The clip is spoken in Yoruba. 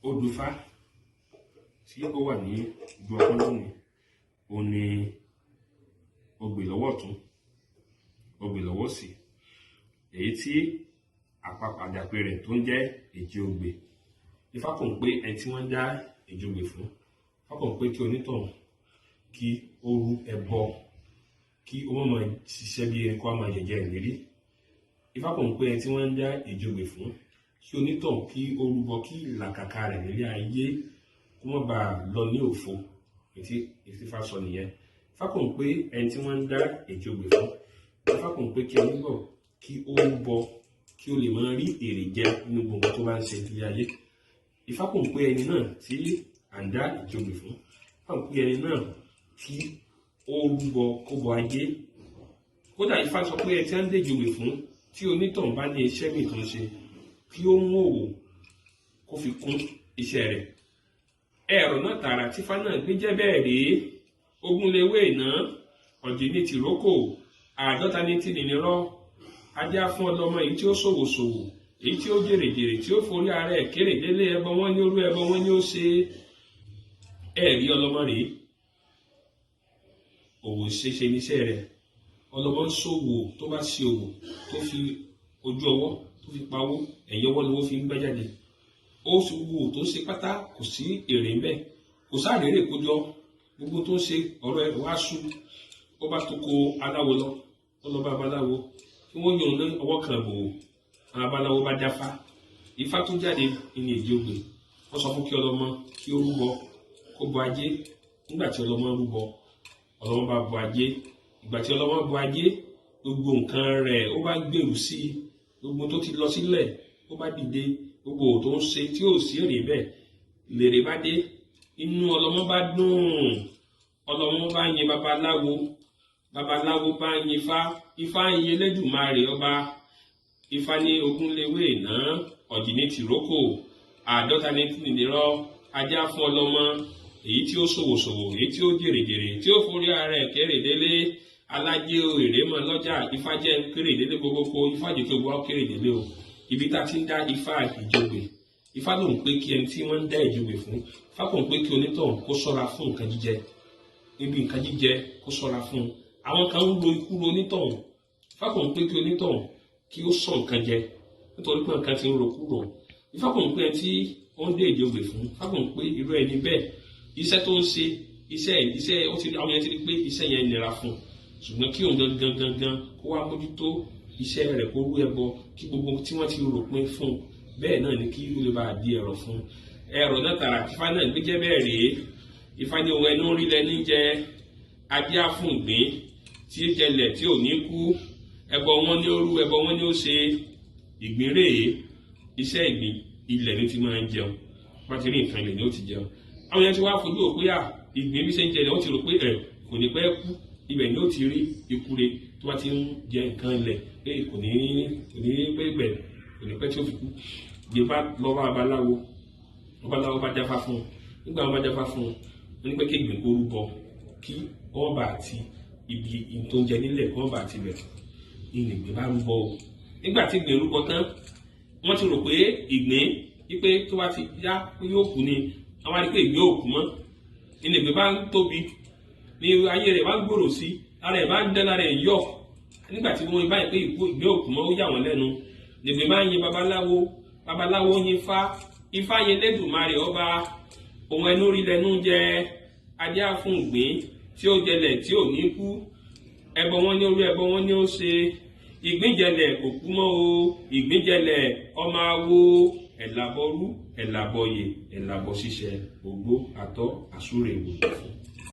Odù Ifá tí ó wà ní ìlú Ọpọ lónìí ó ní Ogbè lọ́wọ́ ọ̀tún, Ogbè lọ́wọ́ òsì, èyí tí àpapọ̀ àdàpè rẹ̀ tó ń jẹ́ Èjì Ogbè. Ifá kò ń pé ẹni tí wọ́n dá Èjì Ogbè fún, Ifá kò ń pé kí onítọ̀hún kí ó rú ẹbọ, kí ó má máa ṣiṣẹ́ bí ẹni kó máa jẹjẹ ìlérí. Ifá kò ń pé ẹni tí wọ́n dá Èjì Ogbè fún kí onítọ̀hún kí ó rúbọ, kí ìlàkàkà rẹ̀ nílé ayé kó má bàa lọ ní òfo. Ètí Ifá sọ nìyẹn. Ifá kò ń pé ẹni tí wọ́n dá Èjì Ogbè fún, Ifá kò ń pé kí onígbọ̀ kí ó rúbọ kí ó lè máa rí èrè jẹ nínú gbogbo tó bá ń ṣe ní ayé. Ifá kò ń pé ẹni náà tí à ń dá Èjì Ogbè fún, Ifá kò ń pé ẹni náà kí ó rúbọ kó bọ ayé. Kódà Ifá sọ pé ẹni tí à ń dá Èjì Ogbè fún tí onítọ̀hún bá ní iṣẹ́ mi tó ń ṣe kí ó mú òwò kó fi kún iṣẹ́ rẹ̀. Ẹ̀rọ náà tààrà tí Ifá náà gbé jẹ́ bẹ́ẹ̀ rèé: ogúnléwé iná, ọ̀jì ní tìrókò, àádọ́ta ní tìnìnírọ́, ajá fún ọlọ́mọ èyí tí ó ṣòwòṣòwò, èyí tí ó jèrèjèrè, tí ó forí ara ẹ̀ kéré délé, ẹbọ wọn ní orú, ẹbọ wọn ní ó ṣe. Ẹ̀rí ọlọ́mọ rèé, òwò ṣeṣe níṣẹ́ rẹ̀. Ọlọ́mọ ń ṣòwò, tó bá ṣe òwò tó fi ojú ọwọ́ tó fi pawó, ẹ̀yìn ọwọ́ lówó fi ń gbẹ́ jáde. Ó sì wò tó ṣe pátá kò sí èrè ń bẹ̀, kò sáré kójọ, gbogbo tó ń ṣe ọ̀rọ̀ ẹ̀ wá sú. Ó bá tó kó aláwo lọ, ó lọ bá babaláwo kí wọ́n yàn ní ọwọ́ kan bò ó. Àwọn babaláwo bá jáfá, Ifá tó jáde ní Èjì Ogbè. Wọ́n sọ fún kí ọlọ́mọ kí ó rúbọ kó bọ ajé. Nígbà tí ọlọ́mọ rúbọ, ọlọ́mọ bá bọ ajé. Ìgbà tí ọlọ́mọ bọ ajé, gbogbo nǹkan rẹ̀ ó bá gbèrú sí i, gbogbo tó ti lọ sílẹ̀ ó bá dìde, gbogbo tó ń ṣe tí ò sí èrè bẹ́ẹ̀ lèrè bá dé. Inú ọlọ́mọ bá dùn, ọlọ́mọ bá yin babaláwo, babaláwo bá yin Ifá, Ifá yin Elédùmarè ọba. Ifá ní ogúnléwé iná, ọ̀jì ní tìrókò, àádọ́ta ní tìnìnírọ́, ajá fún ọlọ́mọ èyí tí ó ṣòwòṣòwò, èyí tí ó jèrèjèrè, tí ó forí ara ẹ̀ kéré délé, alájẹ èrè mọ lọ́jà. Ifá jẹ́ kéré délé gbogbo, Ifá jẹ́ kí o gbọ́ kéré délé o. Ibi tá a ti ń dá Ifá Èjì Ogbè, Ifá ló ń pé kí ẹni tí wọ́n ń dá Èjì Ogbè fún, Ifá kò ń pé kí onítọ̀hún kó ṣọ́ra fún nǹkan jíjẹ. Níbi nǹkan jíjẹ kó ṣọ́ra fún. Àwọn kan ń lo ikú ro onítọ̀hún, Ifá kò ń pé kí onítọ̀hún kí ó sọ nǹkan jẹ nítorí pé nǹkan ti ń ro kúrò. Ifá kò ń pé ẹni tí wọ́n ń dá Èjì Ogbè fún, Ifá kò ń pé irú ẹni bẹ́ẹ̀ iṣẹ́ tó ń ṣe, iṣẹ́ ó ti àwọn yẹn ti rí pé iṣẹ́ yẹn nira fún un, ṣùgbọ́n kí òun gangan kó wá mójútó iṣẹ́ rẹ̀, kó rú ẹbọ, kí gbogbo tí wọ́n ti rò pin fún un bẹ́ẹ̀ náà ni kí ó lè bá di ẹ̀rọ fún un. Ẹ̀rọ náà tààrà tí Ifá náà gbé jẹ́ bẹ́ẹ̀ rèé: Ifá ní ohun ẹnu rí lẹ́ni jẹ, ajá fún ìgbín tí ó jẹlẹ̀ tí ò ní kú, ẹbọ wọn ní ó rú, ẹbọ wọn ní ó ṣe. Ìgbín rèé, iṣẹ́ ìgbín ilẹ̀ ni ti máa ń jẹun, bá ti rí nǹkan ilẹ̀ ni ó ti jẹun. Àwọn yẹn ti wá fojú ò pé ìgbín bí ṣe ń jẹlẹ̀, wọ́n ti rò pé kò ní pẹ́ kú, ibẹ̀ ni ó ti rí ikú re tó bá ti ń jẹ nǹkan ilẹ̀, pé kò ní pé gbẹ̀, kò ní pẹ́ tí ó fi kú. Ìgbín bá lọ bá babaláwo, babaláwo bá jáfá fún un. Nígbà wọn bá jáfá fún un, wọ́n ní pé kí ìgbín kó rúbọ kí wọ́n bá àti ibi tó ń jẹ nílẹ̀ kí wọ́n bá àti bẹ̀. Ìgbín bá rúbọ o. Nígbà tí ìgbín rúbọ tán, wọ́n ti rò pé ìgbín wípé tó bá ti yá pé yóò kú ni, àwọn àdìpé ìgbín ò kú mọ́. Ìgbín bá ń tóbi ní ayé rẹ̀ bá ń gbòòrò sí, ara ẹ̀ bá ń dán, ara ẹ̀ yọ̀. Nígbà tí wọ́n bá yẹ pé ìgbín ò kú mọ́, ó yà wọ́n lẹ́nu. Ìgbín bá ń yin babaláwo, babaláwo yin Ifá, Ifá yin Elédùmarè ọba. Ohun ẹnu rí lẹ́nu jẹ, ajá fún ìgbín tí ó jẹlẹ̀ tí ò ní kú, ẹbọ wọn ní orí, ẹbọ wọn ní ó ṣe. Ìgbín jẹlẹ̀ kò kú mọ́ o, ìgbín jẹlẹ̀ ọmọ awo, ẹ̀làbọ̀rú, ẹ̀làbọ̀yè, ẹ̀làbọ̀ ṣiṣẹ́, ògbó, àtọ́, àsúrè ìwòsàn fún.